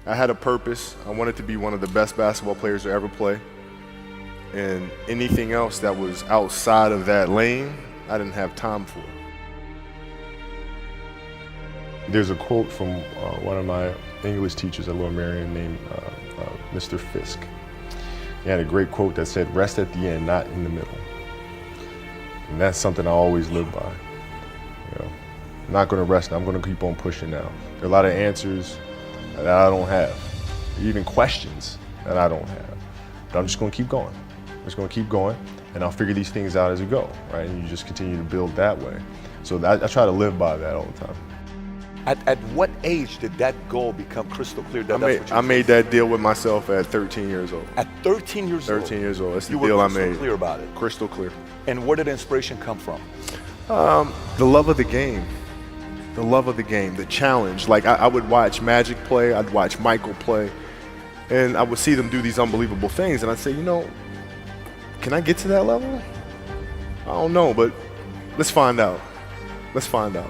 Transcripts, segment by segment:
I had a purpose. I wanted to be one of the best basketball players to ever play. And anything else that was outside of that lane, I didn't have time for. There's a quote from one of my English teachers at Lower Merion named Mr. Fisk. He had a great quote that said, "Rest at the end, not in the middle." And that's something I always live by. I'm not going to rest. I'm going to keep on pushing now. There are a lot of answers that I don't have, even questions that I don't have. But I'm just going to keep going. I'm just going to keep going, and I'll figure these things out as we go, right? And you just continue to build that way. So I try to live by that all the time. At what age did that goal become crystal clear? I made that deal with myself at 13 years old. At 13 years old? 13 years old. That's the you deal were I made. crystal clear about it? Crystal clear. And where did inspiration come from? The love of the game. The love of the game, the challenge. Like I would watch Magic play, I'd watch Michael play, and I would see them do these unbelievable things, and I'd say, can I get to that level? I don't know, but let's find out. Let's find out.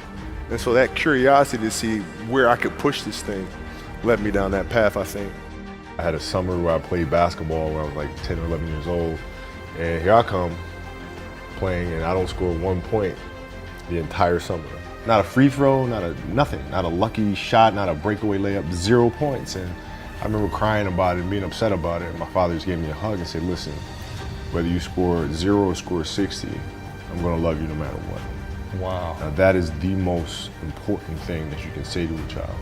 And so that curiosity to see where I could push this thing led me down that path, I think. I had a summer where I played basketball when I was like 10 or 11 years old, and here I come playing, and I don't score 1 point the entire summer. Not a free throw, nothing, not a lucky shot, not a breakaway layup, 0 points. And I remember crying about it and being upset about it. And my father just gave me a hug and said, "Listen, whether you score 0 or score 60, I'm gonna love you no matter what." Wow. Now that is the most important thing that you can say to a child.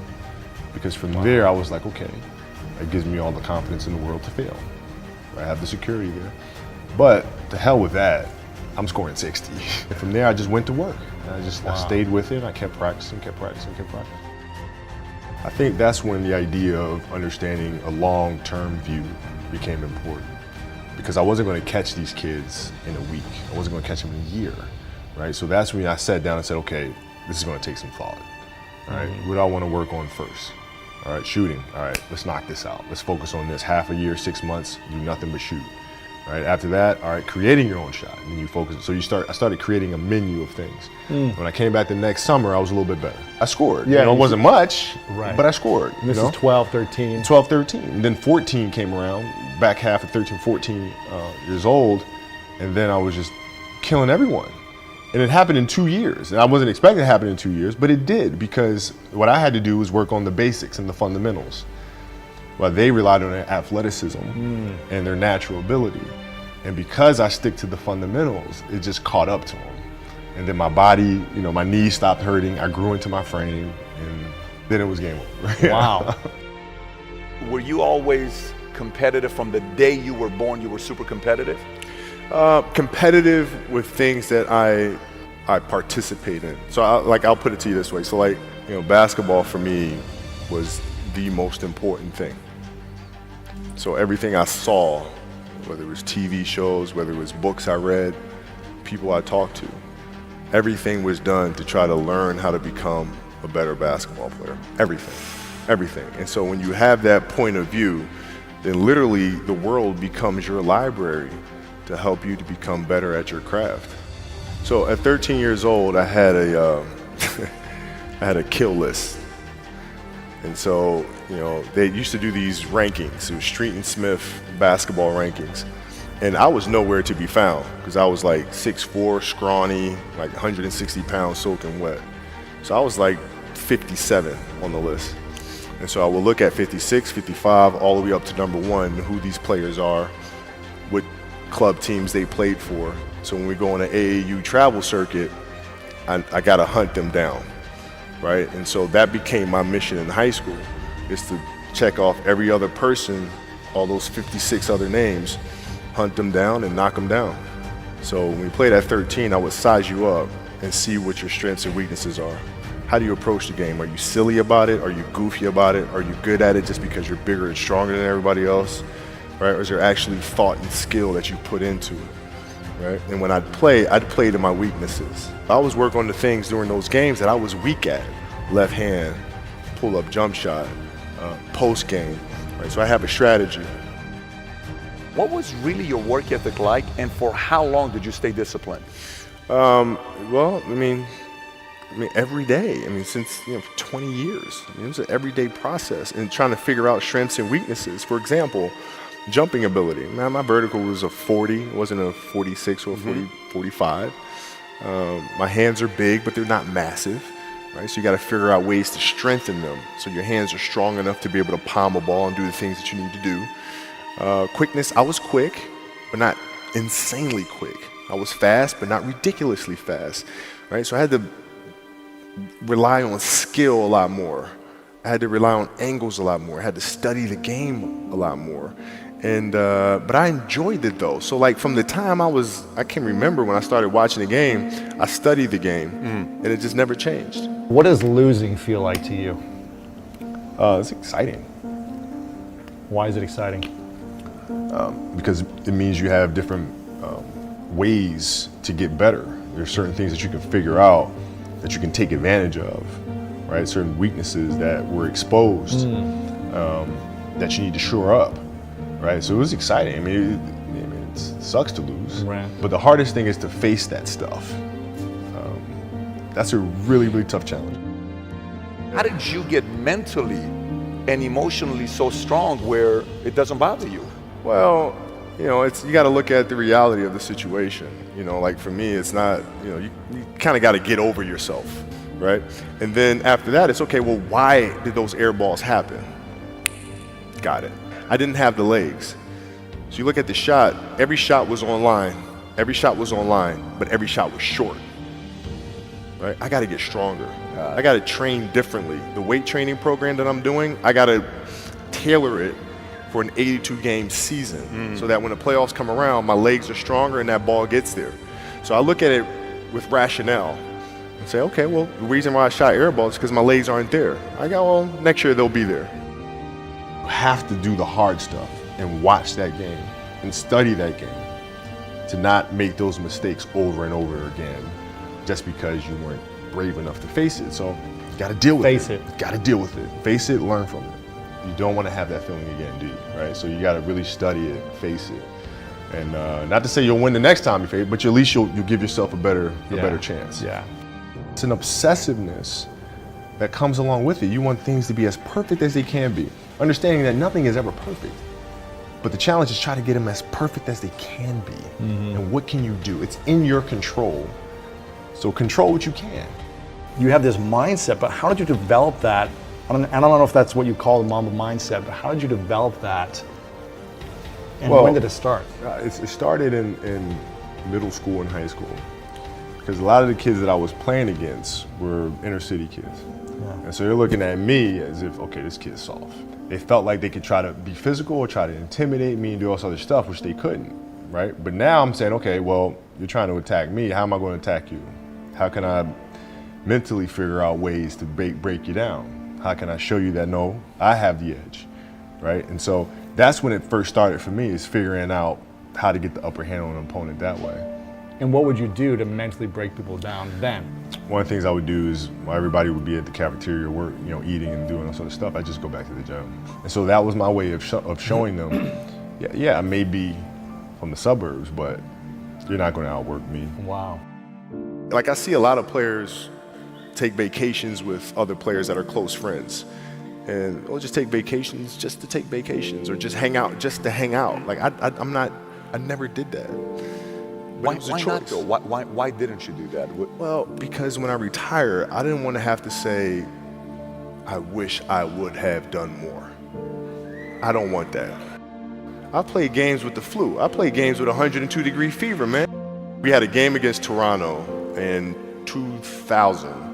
Because from there, I was like, okay, that gives me all the confidence in the world to fail. I have the security there. But to hell with that, I'm scoring 60. And from there, I just went to work. And I stayed with it. I kept practicing. I think that's when the idea of understanding a long-term view became important. Because I wasn't going to catch these kids in a week. I wasn't going to catch them in a year, right? So that's when I sat down and said, okay, this is going to take some thought, all right? What do I want to work on first? All right, shooting. All right, let's knock this out. Let's focus on this. Half a year, 6 months, do nothing but shoot. All right, after that, all right, creating your own shot. And you focus. So I started creating a menu of things. When I came back the next summer, I was a little bit better. I scored. Yeah, it wasn't much, right, but I scored. And this is 12, 13. 12, 13. And then 14 came around, back half of 13, 14 years old. And then I was just killing everyone. And it happened in 2 years. And I wasn't expecting it to happen in 2 years, but it did, because what I had to do was work on the basics and the fundamentals. Well, they relied on their athleticism and their natural ability. And because I stick to the fundamentals, it just caught up to them. And then my body, my knees stopped hurting. I grew into my frame, and then it was game over. Wow. Were you always competitive from the day you were born? You were super competitive? Competitive with things that I participate in. So I'll put it to you this way. So basketball for me was the most important thing. So everything I saw, whether it was TV shows, whether it was books I read, people I talked to, everything was done to try to learn how to become a better basketball player. Everything. And so when you have that point of view, then literally the world becomes your library to help you to become better at your craft. So at 13 years old, I had a I had a kill list. And so, they used to do these rankings. It was Street and Smith basketball rankings. And I was nowhere to be found because I was like 6'4", scrawny, like 160 pounds soaking wet. So I was like 57 on the list. And so I would look at 56, 55, all the way up to number 1, who these players are, what club teams they played for. So when we go on an AAU travel circuit, I got to hunt them down, right? And so that became my mission in high school, is to check off every other person, all those 56 other names, hunt them down and knock them down. So when we played at 13, I would size you up and see what your strengths and weaknesses are. How do you approach the game? Are you silly about it? Are you goofy about it? Are you good at it just because you're bigger and stronger than everybody else? Right? Or is there actually thought and skill that you put into it? Right? And when I'd play to my weaknesses. I always work on the things during those games that I was weak at. Left hand, pull-up jump shot, post game. Right? So I have a strategy. What was really your work ethic like, and for how long did you stay disciplined? Well, I mean, every day. I mean, since, for 20 years. I mean, it was an everyday process and trying to figure out strengths and weaknesses. For example, jumping ability. Man, my vertical was a 40, it wasn't a 46 or a 45. My hands are big, but they're not massive, right? So you got to figure out ways to strengthen them so your hands are strong enough to be able to palm a ball and do the things that you need to do. Quickness, I was quick, but not insanely quick. I was fast, but not ridiculously fast, right? So I had to rely on skill a lot more. I had to rely on angles a lot more. I had to study the game a lot more. And but I enjoyed it though. So like from the time I can remember when I started watching the game, I studied the game, and it just never changed. What does losing feel like to you? It's exciting. Why is it exciting? Because it means you have different ways to get better. There's certain things that you can figure out that you can take advantage of, right? Certain weaknesses that were exposed that you need to shore up, right? So it was exciting. I mean, it sucks to lose, right. But the hardest thing is to face that stuff. That's a really, really tough challenge. How did you get mentally and emotionally so strong where it doesn't bother you? Well, you got to look at the reality of the situation. Like for me, it's not, you kind of got to get over yourself, right? And then after that, it's okay, well, why did those air balls happen? Got it. I didn't have the legs. So you look at the shot, every shot was online, but every shot was short, right? I got to get stronger. I got to train differently. The weight training program that I'm doing, I got to tailor it for an 82-game season so that when the playoffs come around, my legs are stronger and that ball gets there. So I look at it with rationale and say, okay, well, the reason why I shot air balls is because my legs aren't there. Well, next year they'll be there. You have to do the hard stuff and watch that game and study that game to not make those mistakes over and over again just because you weren't brave enough to face it. So you got to deal with it. Got to deal with it. Face it, learn from it. You don't want to have that feeling again, do you? Right? So you got to really study it, face it, and not to say you'll win the next time you face it, but at least you'll give yourself a better chance. Yeah. It's an obsessiveness that comes along with it. You want things to be as perfect as they can be, understanding that nothing is ever perfect. But the challenge is try to get them as perfect as they can be. And what can you do? It's in your control. So control what you can. You have this mindset, but how did you develop that? I don't know if that's what you call the Mamba mindset, but how did you develop that? And when did it start? It started in middle school and high school. Because a lot of the kids that I was playing against were inner city kids. Yeah. And so they're looking at me as if, okay, this kid's soft. They felt like they could try to be physical or try to intimidate me and do all this other stuff, which they couldn't, right? But now I'm saying, okay, well, you're trying to attack me. How am I going to attack you? How can I mentally figure out ways to break you down? How can I show you that, no, I have the edge, right? And so that's when it first started for me, is figuring out how to get the upper hand on an opponent that way. And what would you do to mentally break people down then? One of the things I would do is, while everybody would be at the cafeteria work, eating and doing all sort of stuff, I'd just go back to the gym. And so that was my way of showing them, yeah, I may be from the suburbs, but you're not going to outwork me. Wow. Like I see a lot of players take vacations with other players that are close friends, and we'll just take vacations just to take vacations, or just hang out just to hang out. Like I never did that. Why not though? Why didn't you do that? Well, because when I retire, I didn't want to have to say, I wish I would have done more. I don't want that. I played games with the flu. I played games with 102-degree fever, man. We had a game against Toronto in 2000.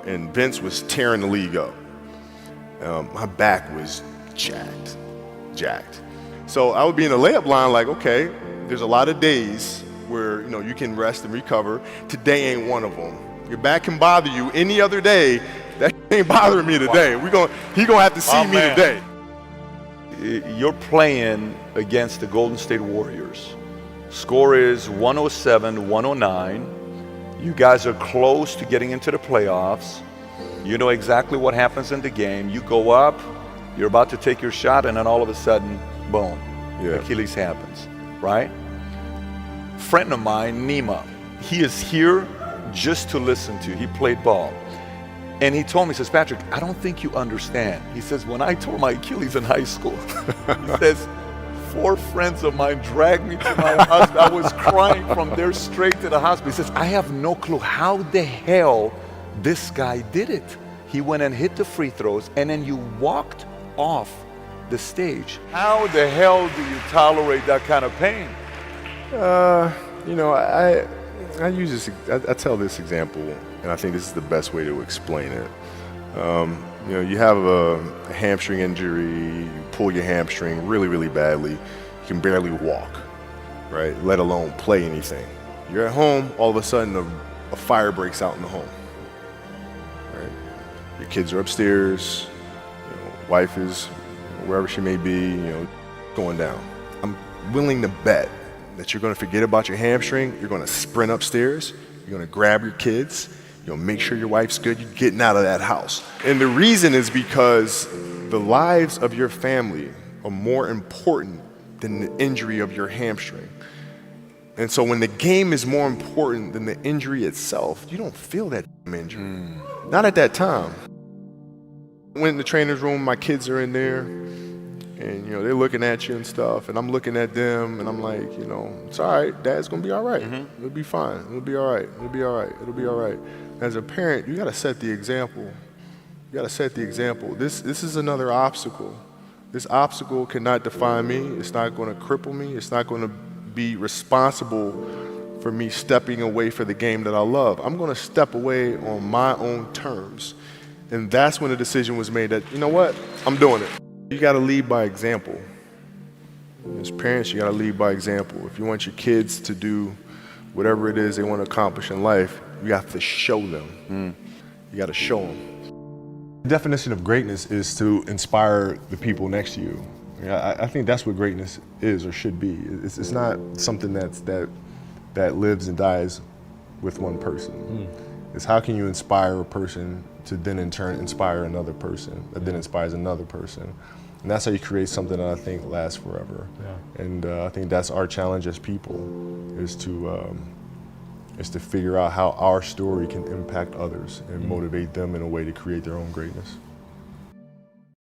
And Vince was tearing the league up. My back was jacked. So I would be in the layup line like, okay, there's a lot of days where you can rest and recover. Today ain't one of them. Your back can bother you any other day. That ain't bothering me today. He gonna have to see me today. You're playing against the Golden State Warriors. Score is 107-109. You guys are close to getting into the playoffs. You know exactly what happens in the game. You go up, you're about to take your shot, and then all of a sudden, boom, Achilles happens, right? Friend of mine, Nima, he is here just to listen to. He played ball. And he told me, he says, Patrick, I don't think you understand. He says, when I tore my Achilles in high school, he says, 4 friends of mine dragged me to my hospital. I was crying from there straight to the hospital. He says, I have no clue how the hell this guy did it. He went and hit the free throws, and then you walked off the stage. How the hell do you tolerate that kind of pain? You know, I use this. I tell this example, and I think this is the best way to explain it. You know, you have a hamstring injury, you pull your hamstring really, really badly, you can barely walk, right? Let alone play anything. You're at home, all of a sudden a fire breaks out in the home, right? Your kids are upstairs, you know, wife is wherever she may be, you know, going down. I'm willing to bet that you're gonna forget about your hamstring, you're gonna sprint upstairs, you're gonna grab your kids, you'll make sure your wife's good, you're getting out of that house. And the reason is because the lives of your family are more important than the injury of your hamstring. And so when the game is more important than the injury itself, you don't feel that injury. Not at that time. Went in the trainer's room, my kids are in there, and you know, they're looking at you and stuff, and I'm looking at them, and I'm like, you know, it's all right, Dad's gonna be all right. It'll be fine, it'll be all right, it'll be all right, it'll be all right. As a parent, you gotta set the example. You gotta set the example. This is another obstacle. This obstacle cannot define me, it's not gonna cripple me, it's not gonna be responsible for me stepping away for the game that I love. I'm gonna step away on my own terms. And that's when the decision was made that, you know what, I'm doing it. You gotta lead by example. As parents, you gotta lead by example. If you want your kids to do whatever it is they want to accomplish in life, you have to show them. You gotta show them. The definition of greatness is to inspire the people next to you. I think that's what greatness is or should be. It's not something that lives and dies with one person. It's how can you inspire a person to then in turn inspire another person that then inspires another person. And that's how you create something that I think lasts forever. Yeah. And I think that's our challenge as people, is to figure out how our story can impact others and motivate them in a way to create their own greatness.